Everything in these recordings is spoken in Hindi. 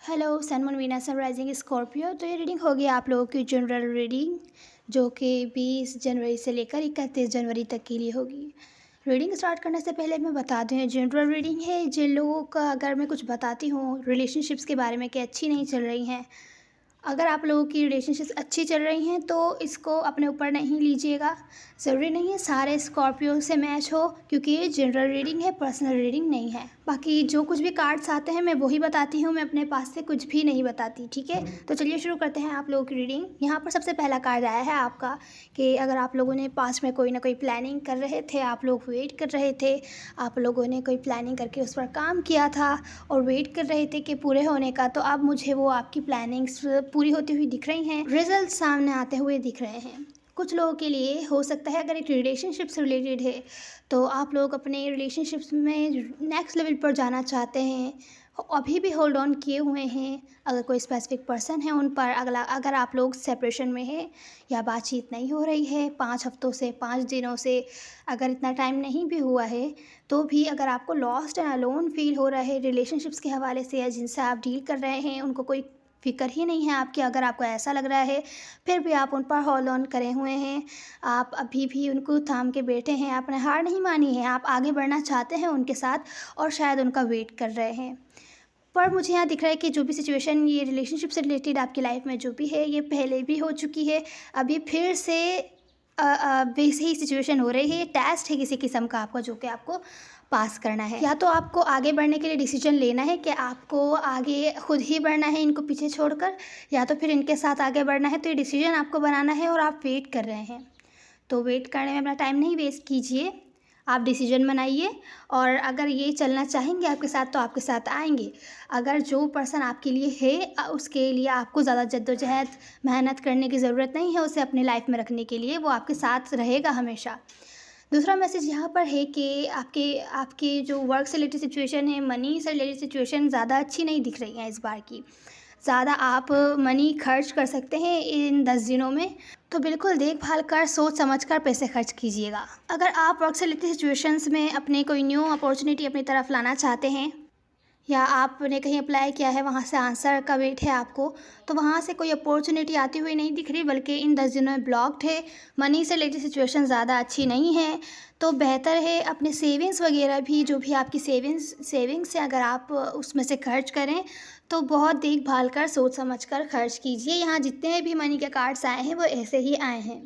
Hello sun moon Venus sunrising Scorpio. तो ये रीडिंग होगी आप लोगों की जनरल रीडिंग, जो कि 20 जनवरी से लेकर 31 जनवरी तक के लिए होगी। रीडिंग स्टार्ट करने से पहले मैं बता दूं, ये जनरल रीडिंग है। जिन लोगों का अगर मैं कुछ बताती हूँ रिलेशनशिप्स के बारे में कि अच्छी नहीं चल रही हैं, अगर आप लोगों की रिलेशनशिप्स अच्छी चल रही हैं तो इसको अपने ऊपर नहीं लीजिएगा। ज़रूरी नहीं है सारे स्कॉर्पियो से मैच हो, क्योंकि ये जनरल रीडिंग है, पर्सनल रीडिंग नहीं है। बाकी जो कुछ भी कार्ड्स आते हैं मैं वही बताती हूँ, मैं अपने पास से कुछ भी नहीं बताती, ठीक है। तो चलिए शुरू करते हैं आप लोगों की रीडिंग। यहाँ पर सबसे पहला कार्ड आया है आपका कि अगर आप लोगों ने पास्ट में कोई ना कोई प्लानिंग कर रहे थे, आप लोग वेट कर रहे थे, आप लोगों ने कोई प्लानिंग करके उस पर काम किया था और वेट कर रहे थे कि पूरे होने का, तो अब मुझे वो आपकी प्लानिंग्स पूरी होती हुई दिख रही हैं, रिजल्ट सामने आते हुए दिख रहे हैं। कुछ लोगों के लिए हो सकता है अगर एक रिलेशनशिप से रिलेटेड है तो आप लोग अपने रिलेशनशिप्स में नेक्स्ट लेवल पर जाना चाहते हैं, अभी भी होल्ड ऑन किए हुए हैं। अगर कोई स्पेसिफिक पर्सन है उन पर अगर आप लोग सेपरेशन में हैं या बातचीत नहीं हो रही है 5 हफ्तों से 5 दिनों से, अगर इतना टाइम नहीं भी हुआ है तो भी अगर आपको लॉस्ट एंड अलोन फील हो रहा है रिलेशनशिप्स के हवाले से, या जिनसे आप डील कर रहे हैं उनको कोई फ़िक्र ही नहीं है आपकी, अगर आपको ऐसा लग रहा है फिर भी आप उन पर होल्ड ऑन करे हुए हैं, आप अभी भी उनको थाम के बैठे हैं, आपने हार नहीं मानी है, आप आगे बढ़ना चाहते हैं उनके साथ और शायद उनका वेट कर रहे हैं। पर मुझे यहाँ दिख रहा है कि जो भी सिचुएशन ये रिलेशनशिप से रिलेटेड आपकी लाइफ में जो भी है ये पहले भी हो चुकी है, अभी फिर से वैसे ही सिचुएशन हो रही है। ये टेस्ट है किसी किस्म का आपका, जो कि आपको पास करना है। या तो आपको आगे बढ़ने के लिए डिसीजन लेना है कि आपको आगे खुद ही बढ़ना है इनको पीछे छोड़कर, या तो फिर इनके साथ आगे बढ़ना है। तो ये डिसीजन आपको बनाना है और आप वेट कर रहे हैं, तो वेट करने में अपना टाइम नहीं वेस्ट कीजिए, आप डिसीजन बनाइए। और अगर ये चलना चाहेंगे आपके साथ तो आपके साथ आएंगे। अगर जो पर्सन आपके लिए है उसके लिए आपको ज़्यादा जद्दोजहद मेहनत करने की ज़रूरत नहीं है, उसे अपने लाइफ में रखने के लिए वो आपके साथ रहेगा हमेशा। दूसरा मैसेज यहाँ पर है कि आपके आपके जो वर्क से रिलेटेड सिचुएशन है, मनी से रिलेटेड सिचुएशन ज़्यादा अच्छी नहीं दिख रही है इस बार की। ज़्यादा आप मनी खर्च कर सकते हैं इन 10 दिनों में, तो बिल्कुल देखभाल कर सोच समझ कर पैसे खर्च कीजिएगा। अगर आप वर्क से रिलेटेड सिचुएशंस में अपने कोई न्यू अपॉर्चुनिटी अपनी तरफ लाना चाहते हैं, या आपने कहीं अप्लाई किया है वहाँ से आंसर का वेट है आपको, तो वहाँ से कोई अपॉर्चुनिटी आती हुई नहीं दिख रही, बल्कि इन 10 दिनों में ब्लॉक्ड है। मनी से रिलेटेड सिचुएशन ज़्यादा अच्छी नहीं है, तो बेहतर है अपने सेविंग्स वगैरह भी, जो भी आपकी सेविंग्स है अगर आप उसमें से खर्च करें तो बहुत देखभाल कर सोच समझ कर खर्च कीजिए। यहाँ जितने भी मनी के कार्ड्स आए हैं वो ऐसे ही आए हैं,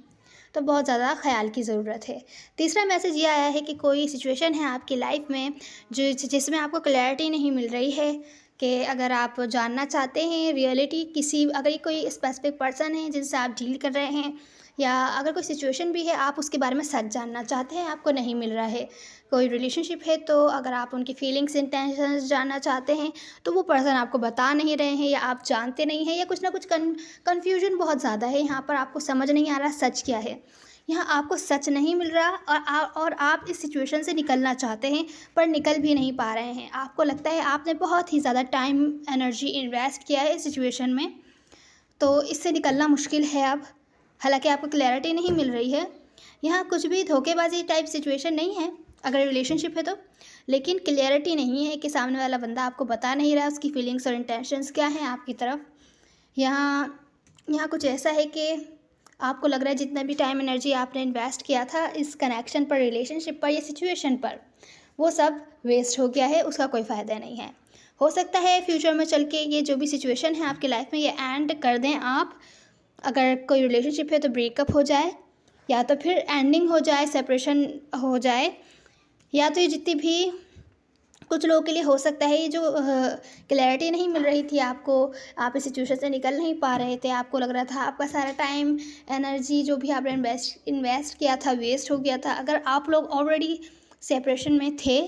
तो बहुत ज़्यादा ख्याल की ज़रूरत है। तीसरा मैसेज ये आया है कि कोई सिचुएशन है आपकी लाइफ में जिसमें आपको क्लैरिटी नहीं मिल रही है, कि अगर आप जानना चाहते हैं रियलिटी अगर ये कोई स्पेसिफिक पर्सन है जिनसे आप डील कर रहे हैं, या अगर कोई सिचुएशन भी है आप उसके बारे में सच जानना चाहते हैं, आपको नहीं मिल रहा है। कोई रिलेशनशिप है तो अगर आप उनकी फीलिंग्स इंटेंशंस जानना चाहते हैं तो वो पर्सन आपको बता नहीं रहे हैं, या आप जानते नहीं हैं, या कुछ ना कुछ कन्फ्यूजन बहुत ज़्यादा है। यहाँ पर आपको समझ नहीं आ रहा सच क्या है। यहाँ आपको सच नहीं मिल रहा और आप इस सिचुएशन से निकलना चाहते हैं पर निकल भी नहीं पा रहे हैं। आपको लगता है आपने बहुत ही ज़्यादा टाइम एनर्जी इन्वेस्ट किया है इस सिचुएशन में, तो इससे निकलना मुश्किल है अब। हालांकि आपको क्लैरिटी नहीं मिल रही है। यहाँ कुछ भी धोखेबाजी टाइप सिचुएशन नहीं है अगर रिलेशनशिप है तो, लेकिन क्लैरिटी नहीं है कि सामने वाला बंदा आपको बता नहीं रहा उसकी फीलिंग्स और इंटेंशंस क्या हैं आपकी तरफ। यहाँ यहाँ कुछ ऐसा है कि आपको लग रहा है जितना भी टाइम एनर्जी आपने इन्वेस्ट किया था इस कनेक्शन पर, रिलेशनशिप पर या सिचुएशन पर, वो सब वेस्ट हो गया है, उसका कोई फ़ायदा नहीं है। हो सकता है फ्यूचर में चल के ये जो भी सिचुएशन है आपकी लाइफ में ये एंड कर दें आप। अगर कोई रिलेशनशिप है तो ब्रेकअप हो जाए, या तो फिर एंडिंग हो जाए, सेपरेशन हो जाए, या तो ये जितनी भी कुछ लोगों के लिए हो सकता है ये जो क्लैरिटी नहीं मिल रही थी आपको, आप इस सिचुएशन से निकल नहीं पा रहे थे, आपको लग रहा था आपका सारा टाइम एनर्जी जो भी आपने इन्वेस्ट किया था वेस्ट हो गया था। अगर आप लोग ऑलरेडी सेपरेशन में थे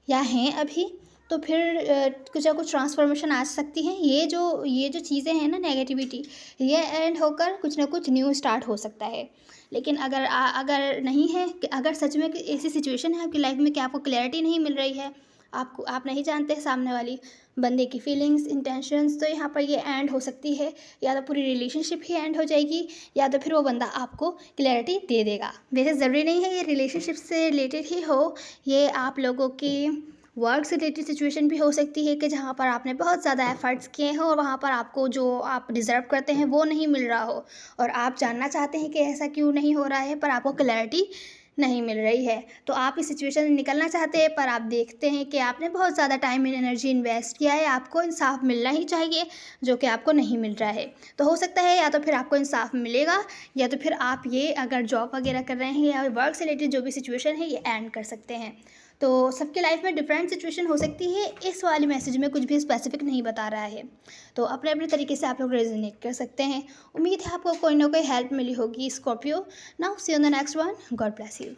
या हैं अभी, तो फिर कुछ ना कुछ ट्रांसफॉर्मेशन आ सकती है। ये जो चीज़ें हैं ना, नेगेटिविटी, ये एंड होकर कुछ ना कुछ न्यू स्टार्ट हो सकता है। लेकिन अगर नहीं है, अगर सच में ऐसी सिचुएशन है आपकी लाइफ में कि आपको क्लैरिटी नहीं मिल रही है, आप नहीं जानते सामने वाली बंदे की फीलिंग्स इंटेंशंस, तो यहाँ पर ये एंड हो सकती है। या तो पूरी रिलेशनशिप ही एंड हो जाएगी, या तो फिर वो बंदा आपको क्लैरिटी दे देगा। वैसे ज़रूरी नहीं है ये रिलेशनशिप से रिलेटेड ही हो, ये आप लोगों की वर्क से रिलेटेड सिचुएशन भी हो सकती है कि जहाँ पर आपने बहुत ज़्यादा एफर्ट्स किए हों और वहाँ पर आपको जो आप डिज़र्व करते हैं वो नहीं मिल रहा हो, और आप जानना चाहते हैं कि ऐसा क्यों नहीं हो रहा है, पर आपको क्लैरिटी नहीं मिल रही है। तो आप इस सिचुएशन से निकलना चाहते हैं, पर आप देखते हैं कि आपने बहुत ज़्यादा टाइम एंड एनर्जी इन्वेस्ट किया है, आपको इंसाफ मिलना ही चाहिए, जो कि आपको नहीं मिल रहा है। तो हो सकता है या तो फिर आपको इंसाफ मिलेगा, या तो फिर आप ये अगर जॉब वगैरह कर रहे हैं या वर्क से रिलेटेड जो भी सिचुएशन है ये एंड कर सकते हैं। तो सबके लाइफ में डिफरेंट सिचुएशन हो सकती है, इस वाली मैसेज में कुछ भी स्पेसिफिक नहीं बता रहा है। तो अपने अपने तरीके से आप लोग रेजोनेट कर सकते हैं। उम्मीद है आपको कोई ना कोई हेल्प मिली होगी Scorpio. Now see on the next one, God bless you.